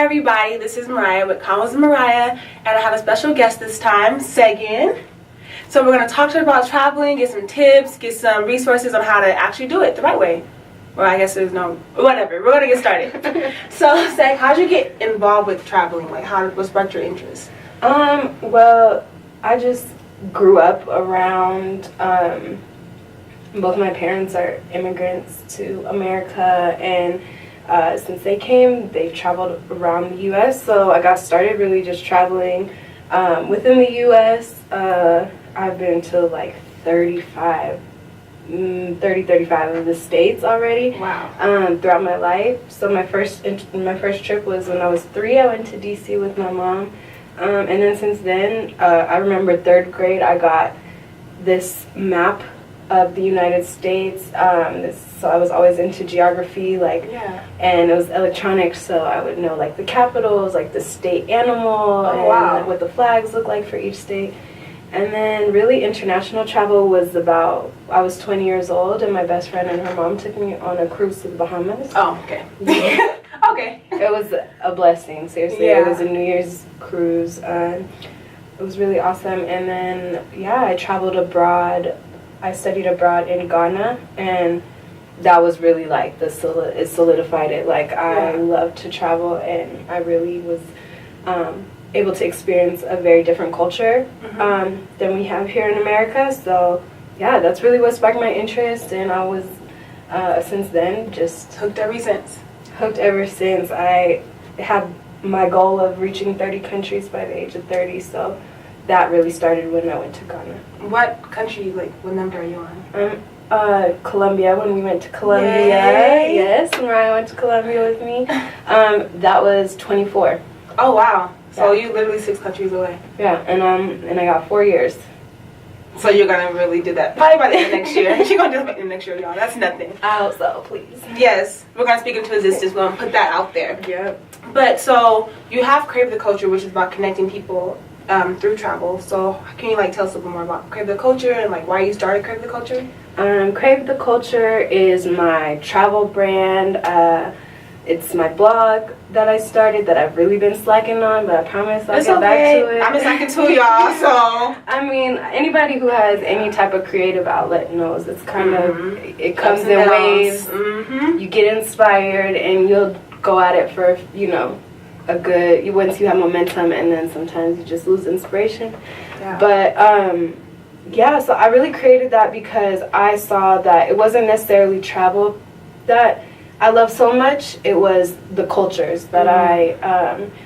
Hi everybody, this is Mariah with Convos with Mariah, and I have a special guest this time, Segen. So we're going to talk to her about traveling, get some tips, get some resources on how to actually do it the right way. Well, I guess there's no, whatever, we're going to get started. So, Seg, how'd you get involved with traveling? Like, what sparked your interest? Well, I just grew up around, both my parents are immigrants to America, and since they came, they've traveled around the U.S., so I got started really just traveling within the U.S. I've been to like 35 of the states already. Wow. Throughout my life. So my first trip was when I was 3. I went to D.C. with my mom, and then since then, I remember 3rd grade, I got this map of the United States. So I was always into geography, and it was electronic, so I would know like the capitals, like the state animal, and what the flags look like for each state. And then really international travel was about, I was 20 years old, and my best friend and her mom took me on a cruise to the Bahamas. Oh, okay. Okay. It was a blessing, seriously. Yeah. It was a New Year's cruise. It was really awesome. And then, I traveled abroad. I studied abroad in Ghana, and that was really like it solidified it. Like, I love to travel, and I really was able to experience a very different culture than we have here in America. So that's really what sparked my interest, and I was since then just Hooked ever since. I had my goal of reaching 30 countries by the age of 30, so that really started when I went to Ghana. What country, what number are you on? Colombia, when we went to Colombia. Yay. Yes, Mariah went to Colombia with me. That was 24. Oh, wow. So you literally 6 countries away. Yeah, and I got 4 years. So you're going to really do that probably by the end of next year. You're going to do it by the end of next year, y'all. That's nothing. I hope so, please. Yes. We're going to speak into existence. We're going to put that out there. Yep. But so you have Crave the Culture, which is about connecting people through travel. So can you tell us a little more about Crave the Culture and why you started Crave the Culture? Crave the Culture is my travel brand. It's my blog that I started that I've really been slacking on, but I promise I'll get back to it. I'm slacking too, y'all, so. I mean, anybody who has any type of creative outlet knows it's kind of, it comes in waves. You get inspired and you'll go at it for, once you have momentum, and then sometimes you just lose inspiration. Yeah. But, so I really created that because I saw that it wasn't necessarily travel that I love so much. It was the cultures that I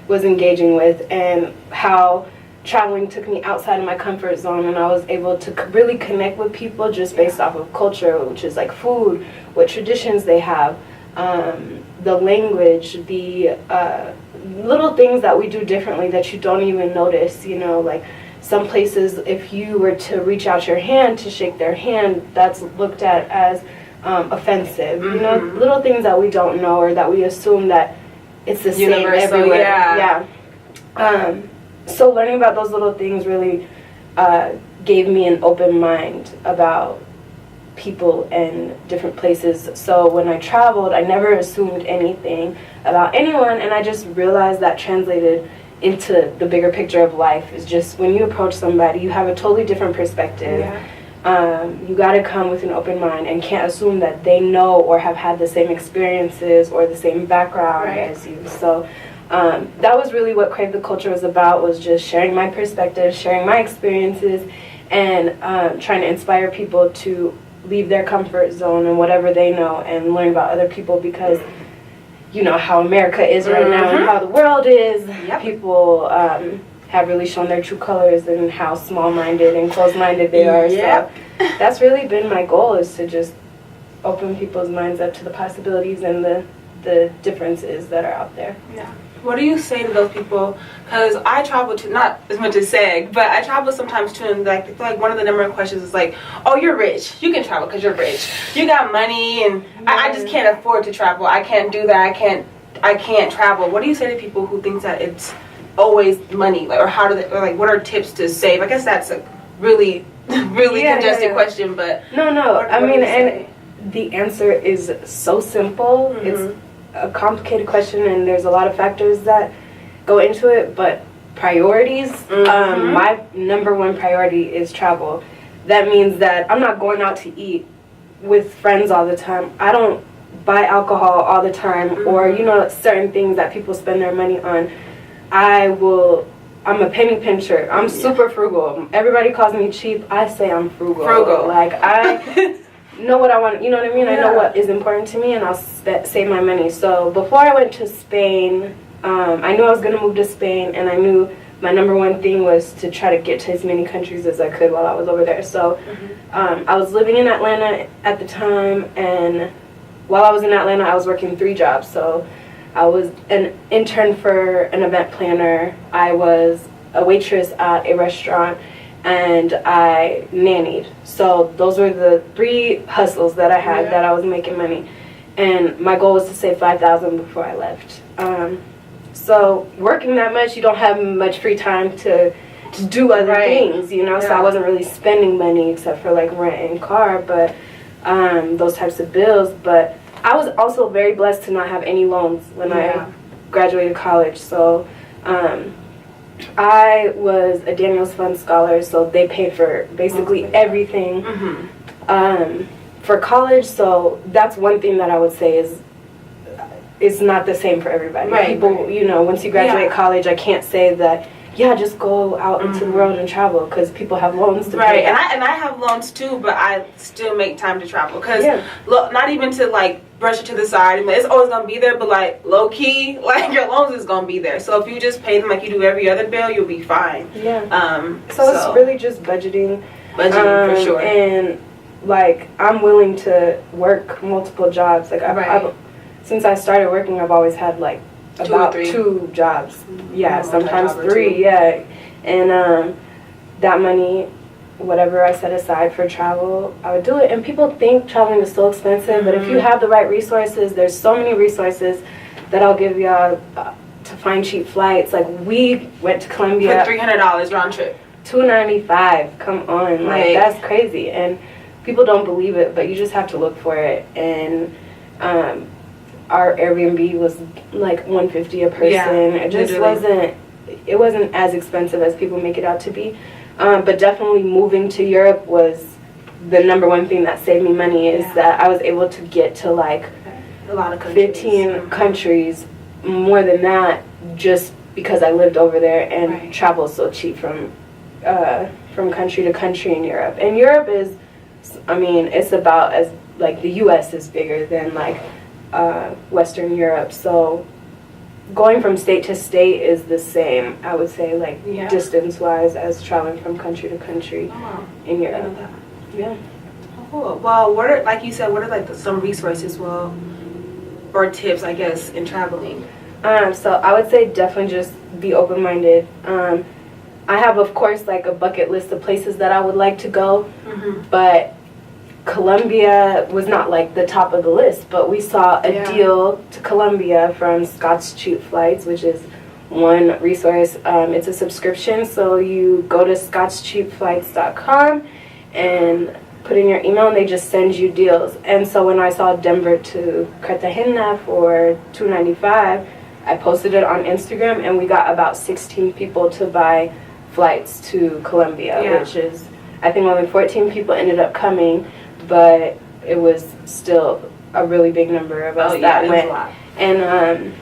was engaging with, and how traveling took me outside of my comfort zone, and I was able to really connect with people just based off of culture, which is like food, what traditions they have, the language, the little things that we do differently that you don't even notice. Like some places, if you were to reach out your hand to shake their hand, that's looked at as offensive. Little things that we don't know, or that we assume that it's the same everywhere. So learning about those little things really gave me an open mind about people and different places. So when I traveled, I never assumed anything about anyone, and I just realized that translated into the bigger picture of life is just when you approach somebody, you have a totally different perspective. You got to come with an open mind and can't assume that they know or have had the same experiences or the same background as you. So that was really what Crave the Culture was about, was just sharing my perspective, sharing my experiences, and trying to inspire people to leave their comfort zone and whatever they know and learn about other people, because you know how America is right now and how the world is. People have really shown their true colors and how small-minded and closed-minded they are. So that's really been my goal, is to just open people's minds up to the possibilities and the differences that are out there. What do you say to those people? Because I travel to, not as much as Seg, but I travel sometimes too, and I feel like one of the number one questions is oh, you're rich. You can travel because you're rich. You got money, and I just can't afford to travel. I can't do that. I can't travel. What do you say to people who think that it's always money, or how do they, or what are tips to save? I guess that's a really congested question, but no. I mean, and the answer is so simple. It's a complicated question, and there's a lot of factors that go into it, but priorities, my number one priority is travel. That means that I'm not going out to eat with friends all the time. I don't buy alcohol all the time, or, you know, certain things that people spend their money on. I'm a penny pincher. I'm super frugal. Everybody calls me cheap. I say I'm frugal. Like, I know what I want, you know what I mean? I know what is important to me, and I'll save my money. So before I went to Spain, I knew I was going to move to Spain, and I knew my number one thing was to try to get to as many countries as I could while I was over there. So I was living in Atlanta at the time, and while I was in Atlanta, I was working 3 jobs. So I was an intern for an event planner, I was a waitress at a restaurant, and I nannied. So those were the 3 hustles that I had that I was making money. And my goal was to save $5,000 before I left. So working that much, you don't have much free time to do other things, you know. So I wasn't really spending money except for like rent and car, but those types of bills. But I was also very blessed to not have any loans when I graduated college. So I was a Daniels Fund scholar, so they paid for basically everything for college. So that's one thing that I would say is it's not the same for everybody. People, you know, once you graduate college, I can't say that, just go out into the world and travel, because people have loans to pay. And I have loans too, but I still make time to travel, because not even to like brush it to the side. I mean, it's always gonna be there, but like low key, like your loans is gonna be there. So if you just pay them like you do every other bill, you'll be fine. So it's really just budgeting for sure. And like, I'm willing to work multiple jobs. Like I've since I started working, I've always had like about 2 jobs. Sometimes 3. And that money, whatever I set aside for travel, I would do it. And people think traveling is so expensive, but if you have the right resources, there's so many resources that I'll give y'all to find cheap flights. Like, we went to Colombia for $300 round trip. $295. Come on, like that's crazy. And people don't believe it, but you just have to look for it. And our Airbnb was like $150 a person. It just wasn't as expensive as people make it out to be. But definitely moving to Europe was the number one thing that saved me money, is that I was able to get to like a lot of countries. 15 countries, more than that, just because I lived over there, and travel is so cheap from country to country in Europe. And Europe is, I mean, it's about as, like, the US is bigger than like Western Europe, so going from state to state is the same, I would say, like distance wise, as traveling from country to country in Europe. Cool. Well, what are, like you said, what are like some resources, or tips, I guess, in traveling? So I would say definitely just be open-minded. I have, of course, like a bucket list of places that I would like to go, but Colombia was not like the top of the list, but we saw a deal to Colombia from Scott's Cheap Flights, which is one resource. It's a subscription, so you go to scottscheapflights.com and put in your email, and they just send you deals. And so when I saw Denver to Cartagena for $295, I posted it on Instagram, and we got about 16 people to buy flights to Colombia, which is, I think only 14 people ended up coming, but it was still a really big number of us that went. And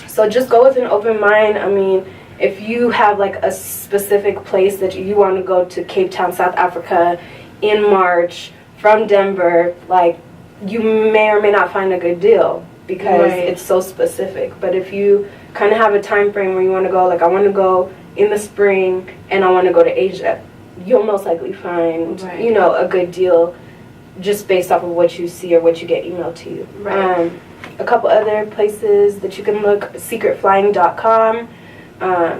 so just go with an open mind. I mean, if you have like a specific place that you want to go to, Cape Town, South Africa, in March from Denver, like, you may or may not find a good deal, because it's so specific. But if you kind of have a time frame where you want to go, like, I want to go in the spring and I want to go to Asia, you'll most likely find, you know, a good deal just based off of what you see or what you get emailed to you. A couple other places that you can look: secretflying.com,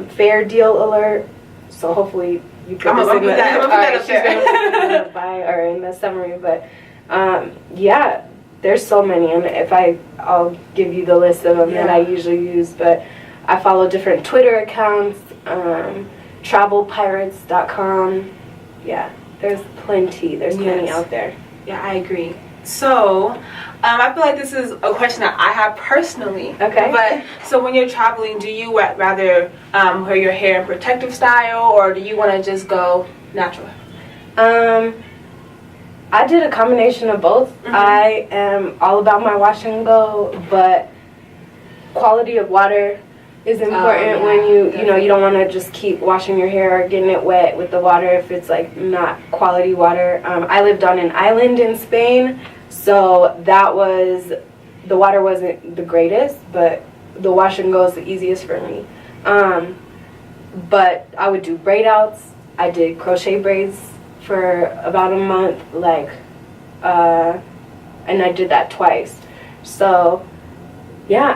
Fair Deal Alert. So hopefully you put this in the bio or in the summary. But there's so many, and I'll give you the list of them that I usually use. But I follow different Twitter accounts, travelpirates.com. There's plenty out there. I agree. So, I feel like this is a question that I have personally. Okay. But, so when you're traveling, do you rather wear your hair in protective style, or do you want to just go natural? I did a combination of both. Mm-hmm. I am all about my wash and go, but quality of water is important when you know, you don't want to just keep washing your hair or getting it wet with the water if it's like not quality water. I lived on an island in Spain, so the water wasn't the greatest, but the wash and go is the easiest for me. But I would do braid outs. I did crochet braids for about a month, and I did that twice. So yeah,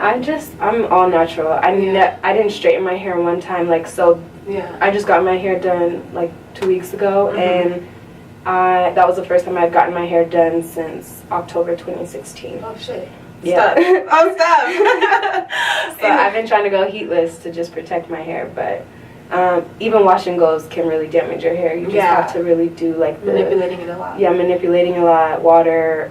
I'm all natural. I didn't straighten my hair one time, I just got my hair done like 2 weeks ago, and that was the first time I've gotten my hair done since October 2016. Oh shit. Yeah. Stop. Oh, stop. So I've been trying to go heatless to just protect my hair, but even wash and goes can really damage your hair. You just have to really do manipulating it a lot. Yeah, manipulating a lot. Water.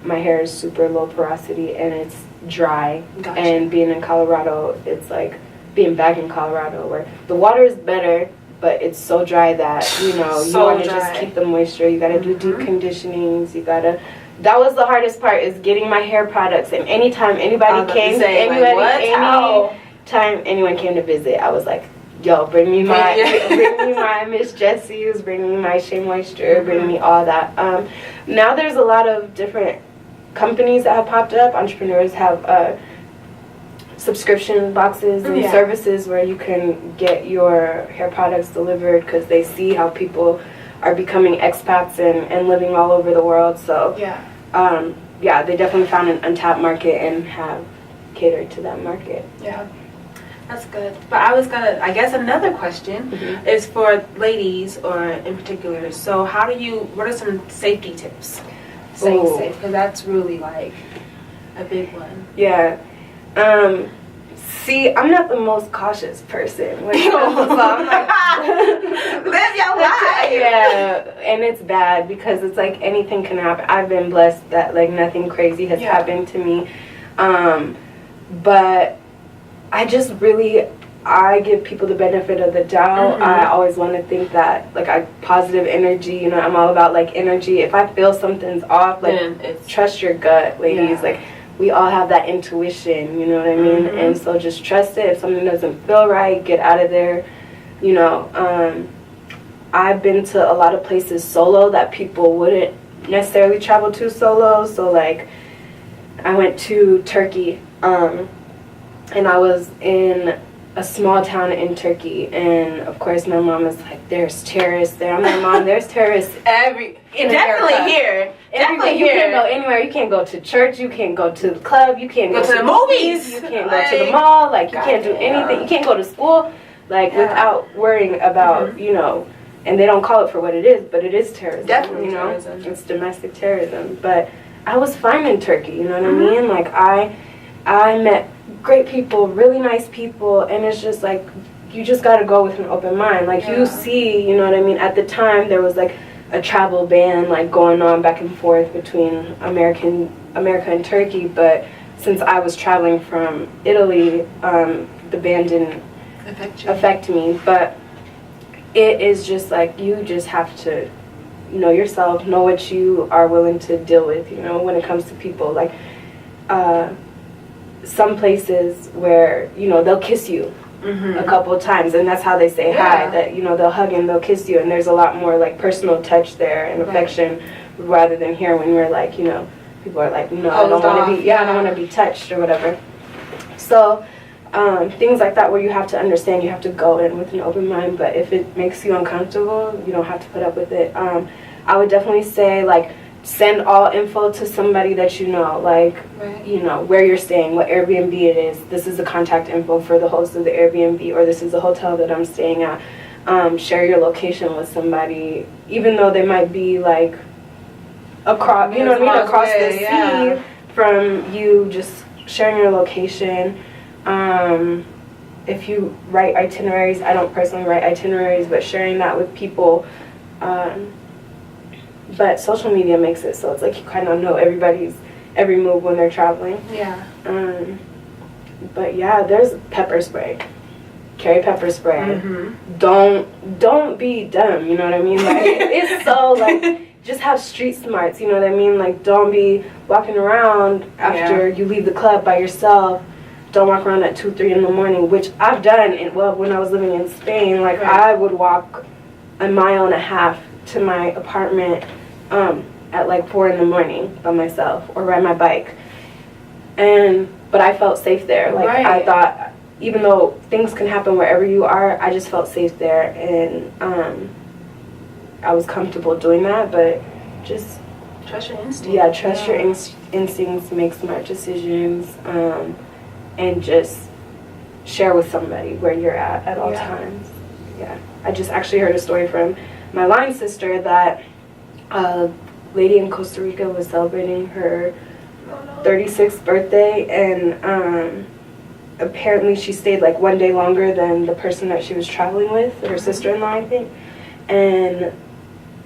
My hair is super low porosity and it's dry. Gotcha. And being in Colorado, it's like being back in Colorado where the water is better, but it's so dry that you want to just keep the moisture. You got to do deep conditionings. That was the hardest part, is getting my hair products. And anytime anyone came to visit, I was like, yo, bring me my Miss Jessie's, bring me my Shea Moisture, bring me all that. Now there's a lot of different companies that have popped up. Entrepreneurs have subscription boxes and services where you can get your hair products delivered because they see how people are becoming expats and living all over the world. So they definitely found an untapped market and have catered to that market. Yeah. That's good. But I guess another question is for ladies, or in particular. So what are some safety tips? Staying safe, because that's really like a big one. Yeah. See, I'm not the most cautious person. So I'm like, live your life. Yeah, and it's bad because it's like anything can happen. I've been blessed that like nothing crazy has happened to me. But I give people the benefit of the doubt. I always want to think that positive energy, I'm all about like energy. If I feel something's off, trust your gut, ladies. Like we all have that intuition, you know what I mean? And so just trust it. If something doesn't feel right, get out of there. I've been to a lot of places solo that people wouldn't necessarily travel to solo. So like I went to Turkey, and I was in a small town in Turkey, and of course my mom was like, there's terrorists there. I'm like, Mom, there's terrorists definitely here. Definitely you can't go anywhere. You can't go to church. You can't go to the club. You can't go to the movies. You can't go to the mall. You can't do anything. You can't go to school without worrying about, and they don't call it for what it is, but it is terrorism. Definitely terrorism. It's domestic terrorism. But I was fine in Turkey, you know what I mean? Like I met great people, really nice people, and it's just like you just got to go with an open mind. You see, you know what I mean? At the time there was like a travel ban going on back and forth between America and Turkey, but since I was traveling from Italy, the ban didn't affect me. But it is just like you just have to know yourself, know what you are willing to deal with, when it comes to people. Some places where they'll kiss you a couple of times, and that's how they say hi, that they'll hug and they'll kiss you, and there's a lot more personal touch there and affection, rather than here when we're people are like, no, I don't want to be touched or whatever. So things like that where you have to understand, you have to go in with an open mind, but if it makes you uncomfortable, you don't have to put up with it. I would definitely say send all info to somebody that where you're staying, what Airbnb it is. This is the contact info for the host of the Airbnb, or this is the hotel that I'm staying at. Share your location with somebody, even though they might be across, across the sea from you. Just sharing your location. If you write itineraries, I don't personally write itineraries, but sharing that with people. But social media makes it so it's like you kind of know everybody's every move when they're traveling. Yeah. But yeah, there's pepper spray. Carry pepper spray. Mm-hmm. Don't be dumb. You know what I mean? Like it's so like just have street smarts. You know what I mean? Like don't be walking around after you leave the club by yourself. Don't walk around at 2-3 in the morning, which I've done. When I was living in Spain, like I would walk 1.5 miles to my apartment at like 4 in the morning by myself, or ride my bike. But I felt safe there. Like I thought, even though things can happen wherever you are, I just felt safe there, and I was comfortable doing that. But just trust your instincts. Yeah, trust your instincts. Make smart decisions, and just share with somebody where you're at all times. Yeah, I just actually heard a story from my line sister that a lady in Costa Rica was celebrating her 36th birthday, and apparently she stayed like 1 day longer than the person that she was traveling with, her sister-in-law, I think. And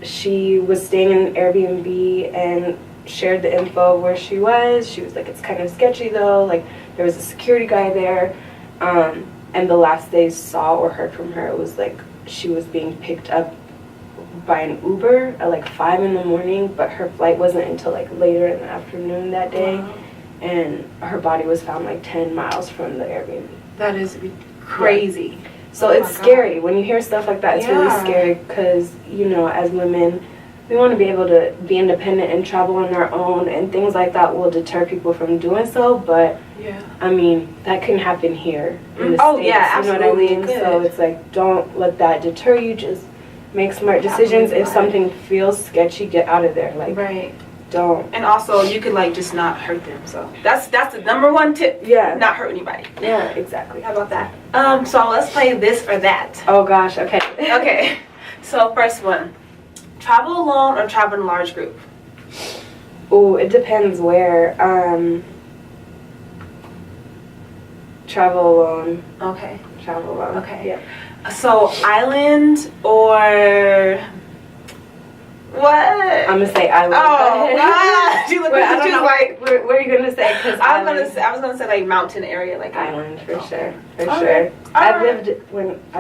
she was staying in an Airbnb and shared the info of where she was. She was like, it's kind of sketchy though, like there was a security guy there, and the last they saw or heard from her, it was like she was being picked up by an Uber at like 5 in the morning, but her flight wasn't until like later in the afternoon that day. Wow. And her body was found like 10 miles from the Airbnb. That is crazy. Yeah. So it's scary. When you hear stuff like that, it's really scary because, you know, as women, we want to be able to be independent and travel on our own, and things like that will deter people from doing so. But, I mean, that can happen here in the States. Yeah, absolutely. You know what I mean? So it's like, don't let that deter you. Just make smart decisions. If something feels sketchy, get out of there. Like, don't. And also, you could like just not hurt them. So that's the number one tip. Yeah. Not hurt anybody. Yeah, exactly. How about that? So let's play this or that. Oh gosh. Okay. Okay. So first one, travel alone or travel in a large group? Oh, it depends where. Travel alone. Okay. Travel alone. Okay. Yeah. So island or what? I'm gonna say island. Oh God! You look like she's like. What are you gonna say? Cause I was gonna say like mountain area, like island for sure. For sure. I've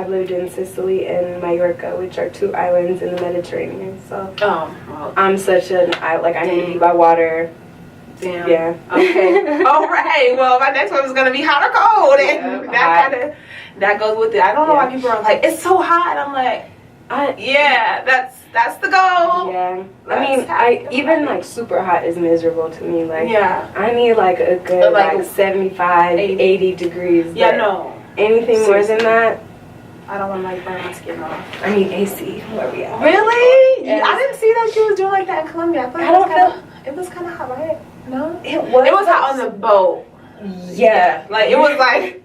lived in Sicily and Mallorca, which are 2 islands in the Mediterranean. So I'm such an I need to be by water. Damn. Yeah. Okay. All right. Well, my next one is gonna be hot or cold, and that goes with it. I don't know why people are like, it's so hot. I'm like, that's the goal. Yeah. I mean, like super hot is miserable to me. Like, I need like a good like 75, 80 degrees. Yeah, no. Anything more than that, I don't want to like burn my skin off. I need AC. Where we at? Really? Yeah. I didn't see that she was doing like that in Colombia. It was kind of hot, right? No, it was hot on the boat. Yeah, like it was like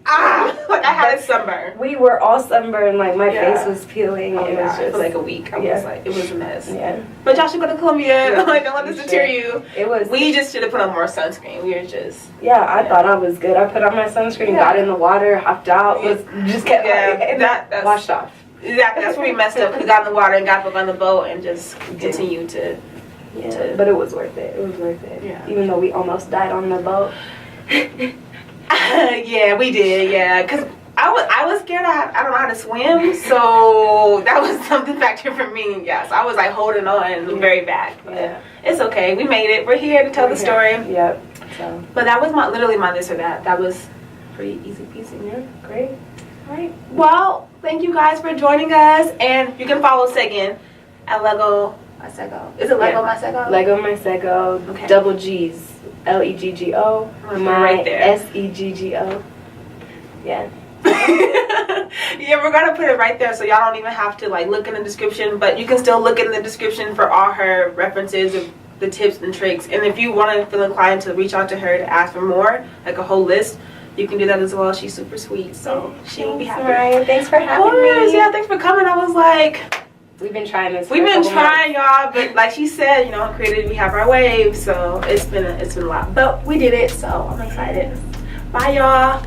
like I had a sunburn. We were all sunburned. Like my face was peeling. Oh, it was just for like a week. I was like, it was a mess. Yeah, but y'all should go to Colombia. Like, don't let this deter you. It was. We just should have put on more sunscreen. We were just. Yeah, I thought I was good. I put on my sunscreen, got in the water, hopped out, just kept that's washed off. Exactly. That's where we messed up. We got in the water and got back on the boat and just continued to. Yeah, but it was worth it. It was worth it. Yeah. Even though we almost died on the boat. Yeah, we did. Yeah, because I was scared. I don't know how to swim, so that was something factor for me. Yes, I was like holding on very bad. But it's okay. We made it. We're here to tell the story. Yep. So. But that was literally my this or that. That was pretty easy peasy. Yeah, great. All right. Well, thank you guys for joining us, and you can follow Segen at Lego My Sego. Is it Lego My Sego? Lego My Sego. Okay. Double G's. LEGGO. Right there. SEGGO. Yeah. Yeah, we're gonna put it right there, so y'all don't even have to like look in the description, but you can still look in the description for all her references of the tips and tricks. And if you want to feel inclined to reach out to her to ask for more, like a whole list, you can do that as well. She's super sweet, so she will be happy. Mariah, thanks for having me. Yeah, thanks for coming. I was like, we've been trying this. We've been trying, y'all, but like she said, you know, created, we have our waves, so it's been a lot, but we did it, so I'm excited. Bye, y'all.